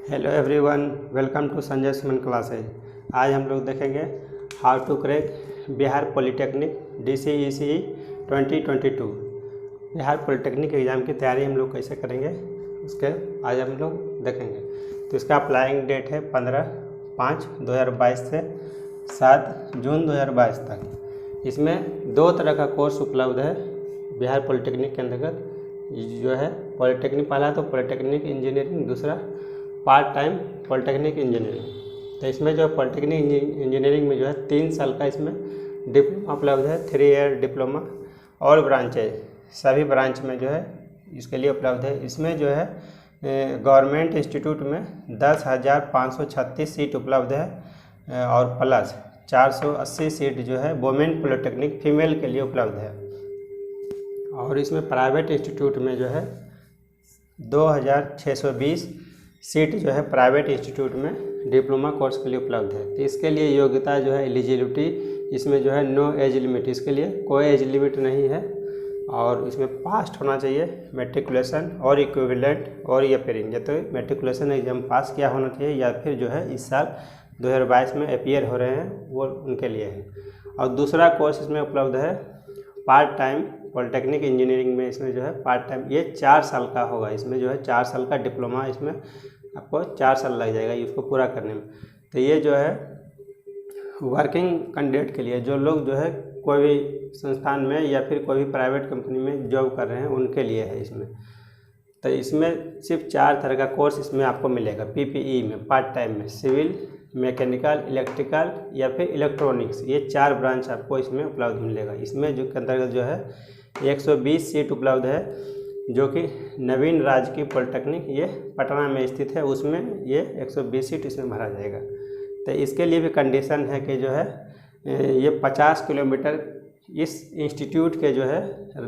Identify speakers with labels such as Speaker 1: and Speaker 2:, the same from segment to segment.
Speaker 1: Hello everyone, welcome to Sanjay Suman classes. आज हम लोग देखेंगे how to crack Bihar polytechnic DCECE 2022। Bihar polytechnic exam की तैयारी हम लोग कैसे करेंगे उसके आज हम लोग देखेंगे। तो इसका अप्लाइंग डेट है 15/5/2022 से 7 जून 2022 तक। इसमें दो तरह का कोर्स उपलब्ध है बिहार पॉलिटेक्निक के अंतर्गत। जो है पॉलिटेक्निक, पहला तो पॉलिटेक्निक इंजीनियरिंग, दूसरा पार्ट टाइम पॉलिटेक्निक इंजीनियरिंग। तो इसमें जो पॉलिटेक्निक इंजीनियरिंग में जो है 3 साल का इसमें डिप्लोमा उपलब्ध है, 3 ईयर डिप्लोमा। और ब्रांचेज सभी ब्रांच में जो है इसके लिए उपलब्ध है। इसमें जो है गवर्नमेंट इंस्टीट्यूट में 10,536 सीट उपलब्ध है और प्लस 480 सीट जो है वुमेन पॉलिटेक्निक फीमेल के लिए उपलब्ध है। और इसमें प्राइवेट इंस्टीट्यूट में जो है 2,620 सीट जो है प्राइवेट इंस्टीट्यूट में डिप्लोमा कोर्स के लिए उपलब्ध है। तो इसके लिए योग्यता जो है एलिजिबिलिटी, इसमें जो है नो एज लिमिट, इसके लिए कोई एज लिमिट नहीं है। और इसमें पास होना चाहिए मैट्रिकुलेशन और इक्विवेलेंट और अपीयरिंग, या तो मैट्रिकुलेशन एग्जाम पास किया होना चाहिए या फिर जो है इस साल 2022 में अपीयर हो रहे हैं वो उनके लिए है। और दूसरा कोर्स इसमें उपलब्ध है पार्ट टाइम पॉलिटेक्निक इंजीनियरिंग में। इसमें जो है पार्ट टाइम ये 4 साल का होगा। इसमें जो है 4 साल का डिप्लोमा, इसमें आपको 4 साल लग जाएगा इसको पूरा करने में। तो ये जो है वर्किंग कैंडिडेट के लिए, जो लोग जो है कोई भी संस्थान में या फिर कोई भी प्राइवेट कंपनी में जॉब कर रहे हैं उनके लिए है इसमें। तो इसमें सिर्फ 4 तरह का कोर्स इसमें आपको मिलेगा PPE में, पार्ट टाइम में सिविल, मैकेनिकल, इलेक्ट्रिकल या फिर इलेक्ट्रॉनिक्स। ये 4 ब्रांच आपको इसमें उपलब्ध मिलेगा। इसमें जो के अंतर्गत जो है 120 सीट उपलब्ध है, जो कि नवीन राजकीय पॉलिटेक्निक ये पटना में स्थित है, उसमें ये 120 सीट इसमें भरा जाएगा। तो इसके लिए भी कंडीशन है कि जो है ये 50 किलोमीटर इस इंस्टीट्यूट के जो है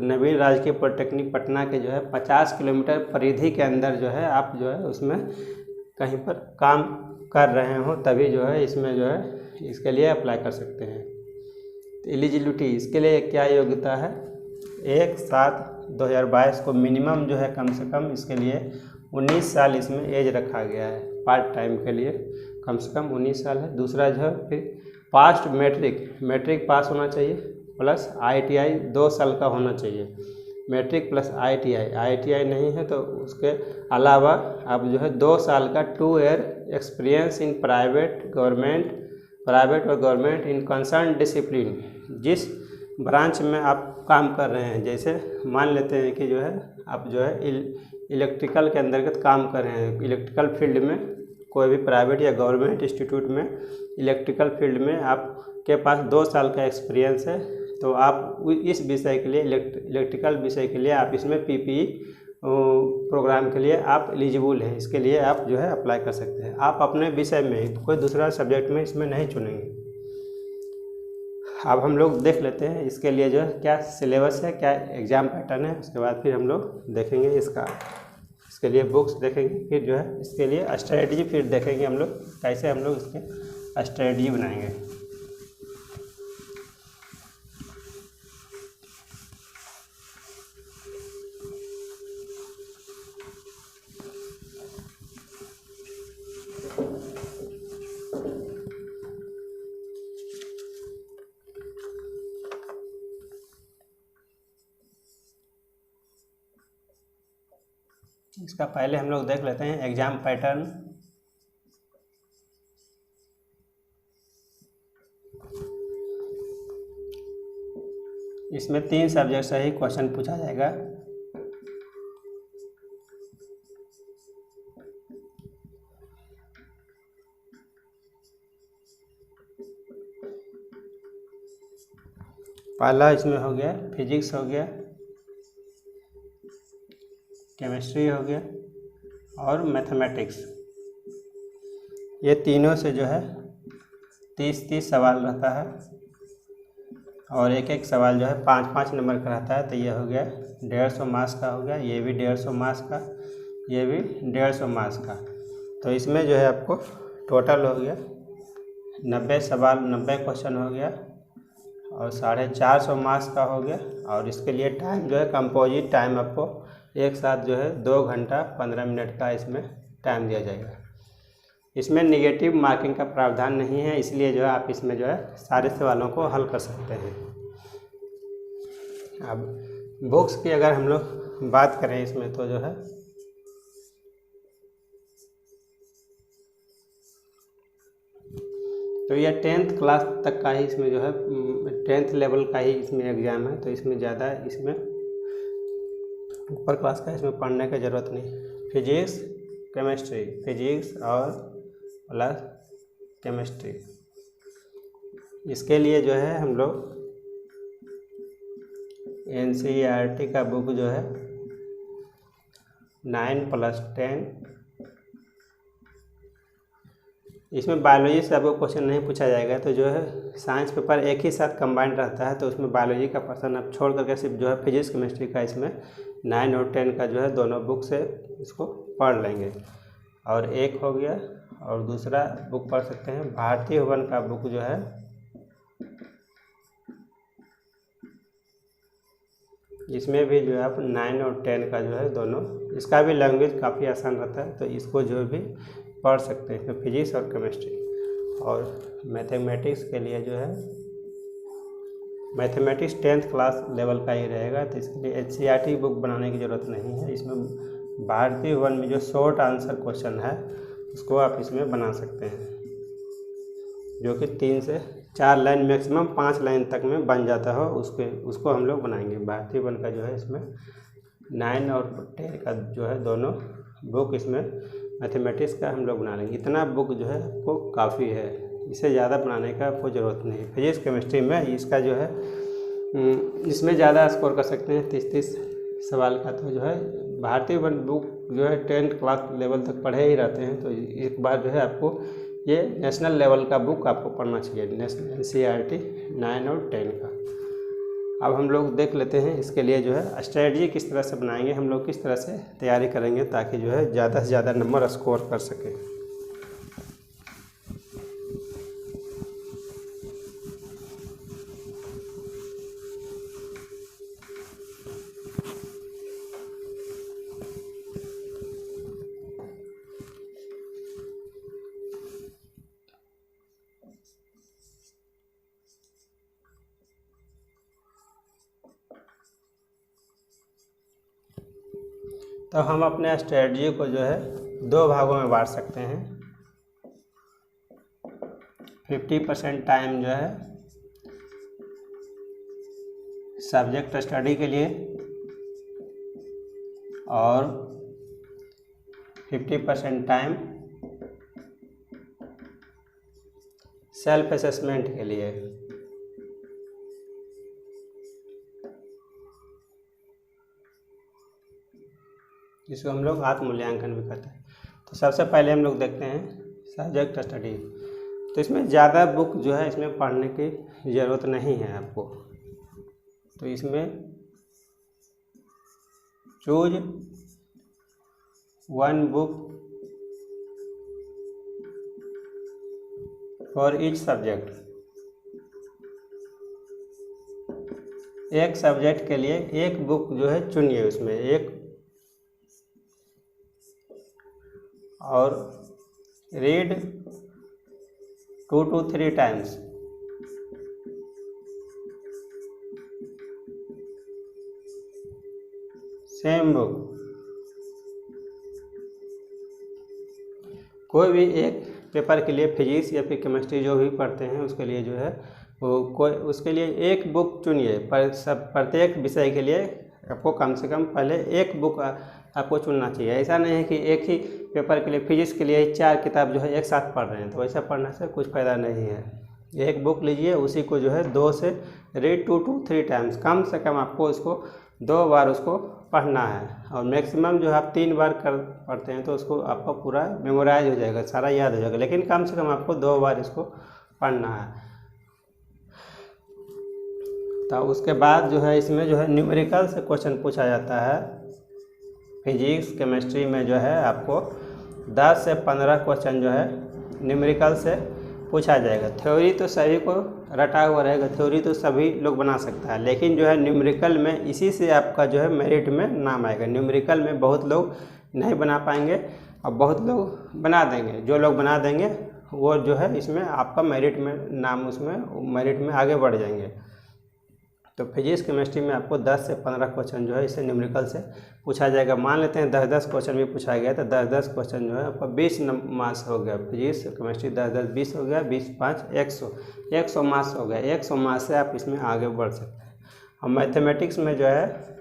Speaker 1: नवीन राजकीय पॉलिटेक्निक पटना के जो है 50 किलोमीटर परिधि के अंदर जो है आप जो है उसमें कहीं पर काम कर रहे हो, तभी जो है इसमें जो है इसके लिए अप्लाई कर सकते हैं। तो एलिजिबिलिटी इसके लिए क्या योग्यता है, 1/7/2022 को मिनिमम जो है कम से कम इसके लिए 19 साल इसमें एज रखा गया है। पार्ट टाइम के लिए कम से कम 19 साल है। दूसरा जो है फिर पास्ट मैट्रिक पास होना चाहिए, प्लस ITI 2 साल का होना चाहिए। मैट्रिक प्लस ITI नहीं है तो उसके अलावा आप जो है 2 साल का 2 ईयर एक्सपीरियंस इन प्राइवेट और गवर्नमेंट इन कंसर्न डिसिप्लिन, जिस ब्रांच में आप काम कर रहे हैं। जैसे मान लेते हैं कि जो है आप जो है इलेक्ट्रिकल के अंतर्गत काम कर रहे हैं, इलेक्ट्रिकल फील्ड में कोई भी प्राइवेट या गवर्नमेंट इंस्टीट्यूट में इलेक्ट्रिकल फील्ड में आपके पास 2 साल का एक्सपीरियंस है, तो आप इस विषय के लिए इलेक्ट्रिकल विषय के लिए आप इसमें PPE प्रोग्राम के लिए आप एलिजिबल हैं। इसके लिए आप जो है अप्लाई कर सकते हैं। आप अपने विषय में कोई दूसरा सब्जेक्ट में इसमें नहीं चुनेंगे। अब हम लोग देख लेते हैं इसके लिए जो है क्या सिलेबस है, क्या एग्ज़ाम पैटर्न है। उसके बाद फिर हम लोग देखेंगे इसके लिए बुक्स देखेंगे, फिर जो है इसके लिए स्ट्रेटजी फिर देखेंगे हम लोग कैसे हम लोग इसके स्ट्रेटजी बनाएंगे। इसका पहले हम लोग देख लेते हैं एग्ज़ाम पैटर्न। इसमें 3 सब्जेक्ट से ही क्वेश्चन पूछा जाएगा। पहला इसमें हो गया फिजिक्स, हो गया केमिस्ट्री, हो गया और मैथमेटिक्स। ये तीनों से जो है 30-30 सवाल रहता है और एक सवाल जो है 5-5 नंबर का रहता है। तो ये हो गया 150 मार्क्स का हो गया, ये भी 150 मार्क्स का, ये भी 150 मार्क्स का। तो इसमें जो है आपको टोटल हो गया 90 सवाल, 90 क्वेश्चन हो गया और 450 मार्क्स का हो गया। और इसके लिए टाइम जो है कंपोजिट टाइम आपको एक साथ जो है 2 घंटा 15 मिनट का इसमें टाइम दिया जाएगा। इसमें नेगेटिव मार्किंग का प्रावधान नहीं है, इसलिए जो है आप इसमें जो है सारे सवालों को हल कर सकते हैं। अब बुक्स की अगर हम लोग बात करें इसमें तो जो है तो यह 10th क्लास तक का ही इसमें जो है 10th लेवल का ही इसमें एग्ज़ाम है, तो इसमें ज़्यादा इसमें ऊपर क्लास का इसमें पढ़ने की ज़रूरत नहीं। फिजिक्स केमिस्ट्री, फिजिक्स और प्लस केमिस्ट्री, इसके लिए जो है हम लोग NCERT का बुक जो है 9+10, इसमें बायोलॉजी से आपको क्वेश्चन नहीं पूछा जाएगा, तो जो है साइंस पेपर एक ही साथ कंबाइंड रहता है, तो उसमें बायोलॉजी का पर्सन आप छोड़ करके सिर्फ जो है फिजिक्स केमिस्ट्री का इसमें 9 और 10 का जो है दोनों बुक से इसको पढ़ लेंगे। और एक हो गया, और दूसरा बुक पढ़ सकते हैं भारतीय भवन का बुक जो है इसमें भी जो है आप 9 और 10 का जो है दोनों, इसका भी लैंग्वेज काफ़ी आसान रहता है, तो इसको जो भी पढ़ सकते हैं। तो फिजिक्स और केमिस्ट्री और मैथमेटिक्स के लिए जो है मैथमेटिक्स 10th क्लास लेवल का ही रहेगा, तो इसके लिए NCERT बुक बनाने की ज़रूरत नहीं है। इसमें भारतीय भवन में जो शॉर्ट आंसर क्वेश्चन है उसको आप इसमें बना सकते हैं, जो कि 3 से 4 लाइन मैक्सिमम 5 लाइन तक में बन जाता हो, उसको हम लोग बनाएंगे। भारतीय भवन का जो है इसमें 9 और 10 का जो है दोनों बुक इसमें मैथमेटिक्स का हम लोग बना लेंगे। इतना बुक जो है आपको काफ़ी है, इससे ज़्यादा बनाने का आपको ज़रूरत नहीं। फिजिक्स केमिस्ट्री में इसका जो है इसमें ज़्यादा स्कोर कर सकते हैं 30-30 सवाल का, तो जो है भारतीय भवन बुक जो है 10th क्लास लेवल तक पढ़े ही रहते हैं, तो एक बार जो है आपको ये नेशनल लेवल का बुक आपको पढ़ना चाहिए, नेशनल NCERT 9 और 10 का। अब हम लोग देख लेते हैं इसके लिए जो है स्ट्रेटजी किस तरह से बनाएंगे, हम लोग किस तरह से तैयारी करेंगे ताकि जो है ज़्यादा से ज़्यादा नंबर स्कोर कर सकें। तो हम अपने स्ट्रेटजी को जो है 2 भागों में बांट सकते हैं। 50% टाइम जो है सब्जेक्ट स्टडी के लिए और 50% टाइम सेल्फ असेसमेंट के लिए। जिसको हम लोग आत्म मूल्यांकन भी कहते हैं। तो सबसे पहले हम लोग देखते हैं सब्जेक्ट स्टडी। तो इसमें ज़्यादा बुक जो है इसमें पढ़ने की ज़रूरत नहीं है आपको, तो इसमें choose 1 book for each subject. एक सब्जेक्ट के लिए एक बुक जो है चुनिए उसमें एक, और read 2 to 3 times. Same book, कोई भी एक पेपर के लिए फिजिक्स या फिर केमिस्ट्री जो भी पढ़ते हैं उसके लिए जो है वो कोई उसके लिए एक बुक चुनिए। पर सब प्रत्येक विषय के लिए आपको कम से कम पहले एक बुक आपको चुनना चाहिए। ऐसा नहीं है कि एक ही पेपर के लिए फिजिक्स के लिए 4 किताब जो है एक साथ पढ़ रहे हैं, तो ऐसा पढ़ने से कुछ फ़ायदा नहीं है। एक बुक लीजिए, उसी को जो है 2 से रीड 2 to 3 टाइम्स, कम से कम आपको इसको 2 बार उसको पढ़ना है। और मैक्सिमम जो है आप 3 बार पढ़ते हैं तो उसको आपको पूरा मेमोराइज हो जाएगा, सारा याद हो जाएगा, लेकिन कम से कम आपको 2 बार इसको पढ़ना है। तो उसके बाद जो है इसमें जो है न्यूमेरिकल से क्वेश्चन पूछा जाता है। फिजिक्स केमिस्ट्री में जो है आपको 10 से 15 क्वेश्चन जो है न्यूमेरिकल से पूछा जाएगा। थ्योरी तो सभी को रटा हुआ रहेगा, थ्योरी तो सभी लोग बना सकता है, लेकिन जो है न्यूमेरिकल में इसी से आपका जो है मेरिट में नाम आएगा। न्यूमेरिकल में बहुत लोग नहीं बना पाएंगे, अब बहुत लोग बना देंगे, जो लोग बना देंगे वो जो है इसमें आपका मेरिट में नाम, उसमें मेरिट में आगे बढ़ जाएंगे। तो फिजिक्स केमिस्ट्री में आपको 10 से 15 क्वेश्चन जो है इसे न्यूमेरिकल से पूछा जाएगा। मान लेते हैं 10-10 क्वेश्चन भी पूछा गया तो 10-10 क्वेश्चन जो है आपका 20 मार्क्स हो गया। फिजिक्स केमिस्ट्री 10-10 20 हो गया, 20-5 100 मार्क्स हो गया। 100 मार्क्स से आप इसमें आगे बढ़ सकते हैं। और मैथमेटिक्स में जो है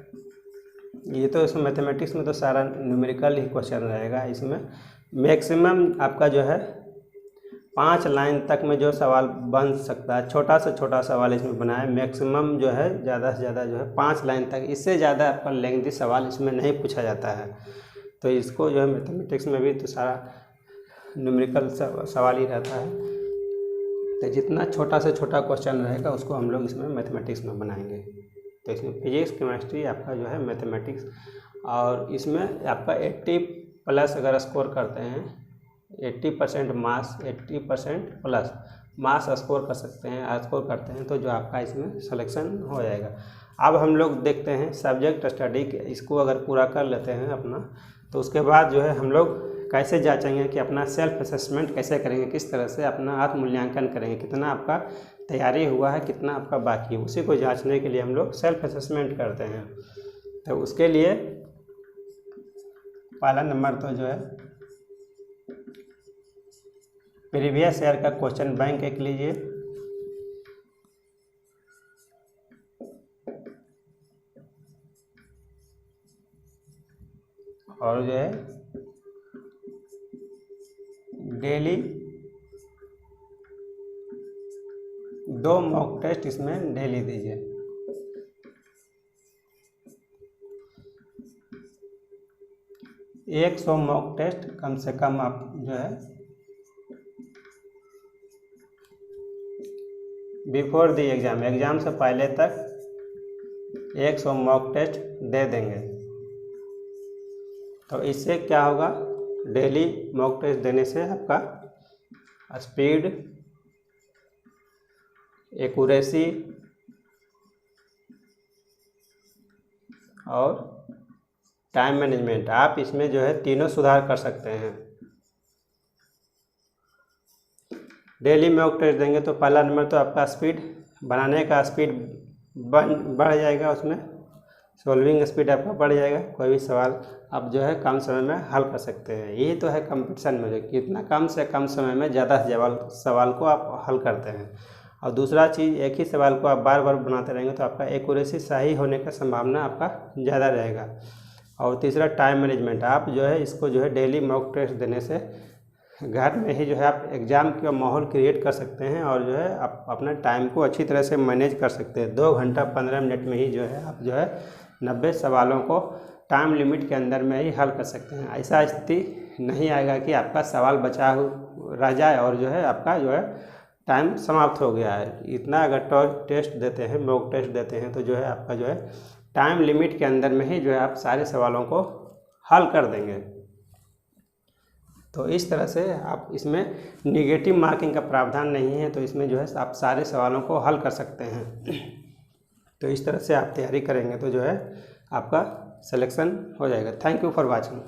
Speaker 1: ये तो इसमें मैथमेटिक्स में तो सारा न्यूमेरिकल ही क्वेश्चन रहेगा। इसमें मैक्सिमम आपका जो है 5 लाइन तक में जो सवाल बन सकता है, छोटा से छोटा सवाल इसमें बना है। मैक्सिमम जो है ज़्यादा से ज़्यादा जो है 5 लाइन तक, इससे ज़्यादा आपका लेंथी सवाल इसमें नहीं पूछा जाता है। तो इसको जो है मैथमेटिक्स में भी तो सारा न्यूमेरिकल सवाल ही रहता है। तो जितना छोटा से छोटा क्वेश्चन रहेगा उसको हम लोग इसमें मैथमेटिक्स में बनाएंगे। तो इसमें फिजिक्स केमिस्ट्री आपका जो है मैथमेटिक्स, और इसमें आपका 80+ अगर स्कोर करते हैं, 80% मार्क्स, 80% प्लस मार्क्स स्कोर कर सकते हैं, स्कोर करते हैं तो जो आपका इसमें सिलेक्शन हो जाएगा। अब हम लोग देखते हैं सब्जेक्ट स्टडी, इसको अगर पूरा कर लेते हैं अपना, तो उसके बाद जो है हम लोग कैसे जांचेंगे कि अपना सेल्फ असेसमेंट कैसे करेंगे, किस तरह से अपना आत्म मूल्यांकन करेंगे, कितना आपका तैयारी हुआ है, कितना आपका बाकी है, उसी को जांचने के लिए हम लोग सेल्फ असेसमेंट करते हैं। तो उसके लिए पहला नंबर तो जो है प्रीवियस ईयर का क्वेश्चन बैंक एक लीजिए, और जो है डेली 2 मॉक टेस्ट इसमें डेली दीजिए। एक 100 मॉक टेस्ट कम से कम आप जो है बिफोर द एग्ज़ाम, एग्ज़ाम से पहले तक 100 मॉक टेस्ट दे देंगे। तो इससे क्या होगा, डेली मॉक टेस्ट देने से आपका स्पीड, एक्यूरेसी और टाइम मैनेजमेंट, आप इसमें जो है तीनों सुधार कर सकते हैं। डेली मॉक टेस्ट देंगे तो पहला नंबर तो आपका स्पीड, बनाने का स्पीड बढ़ जाएगा, उसमें सॉल्विंग स्पीड आपका बढ़ जाएगा। कोई भी सवाल आप जो है कम समय में हल कर सकते हैं। यही तो है कंपटीशन में, जो कितना कम से कम समय में ज़्यादा से ज़्यादा सवाल को आप हल करते हैं। और दूसरा चीज़, एक ही सवाल को आप बार बार बनाते रहेंगे तो आपका एक्यूरेसी सही होने का संभावना आपका ज़्यादा रहेगा। और तीसरा टाइम मैनेजमेंट, आप जो है इसको जो है डेली मॉक टेस्ट देने से घर में ही जो है आप एग्ज़ाम का माहौल क्रिएट कर सकते हैं और जो है आप अपना टाइम को अच्छी तरह से मैनेज कर सकते हैं। 2 घंटा 15 मिनट में ही जो है आप जो है 90 सवालों को टाइम लिमिट के अंदर में ही हल कर सकते हैं। ऐसा स्थिति नहीं आएगा कि आपका सवाल बचा रह जाए और जो है आपका जो है टाइम समाप्त हो गया है। इतना अगर टेस्ट देते हैं, मॉक टेस्ट देते हैं, तो जो है आपका जो है टाइम लिमिट के अंदर में ही जो है आप सारे सवालों को हल कर देंगे। तो इस तरह से आप इसमें निगेटिव मार्किंग का प्रावधान नहीं है, तो इसमें जो है आप सारे सवालों को हल कर सकते हैं। तो इस तरह से आप तैयारी करेंगे तो जो है आपका सिलेक्शन हो जाएगा। Thank you for watching.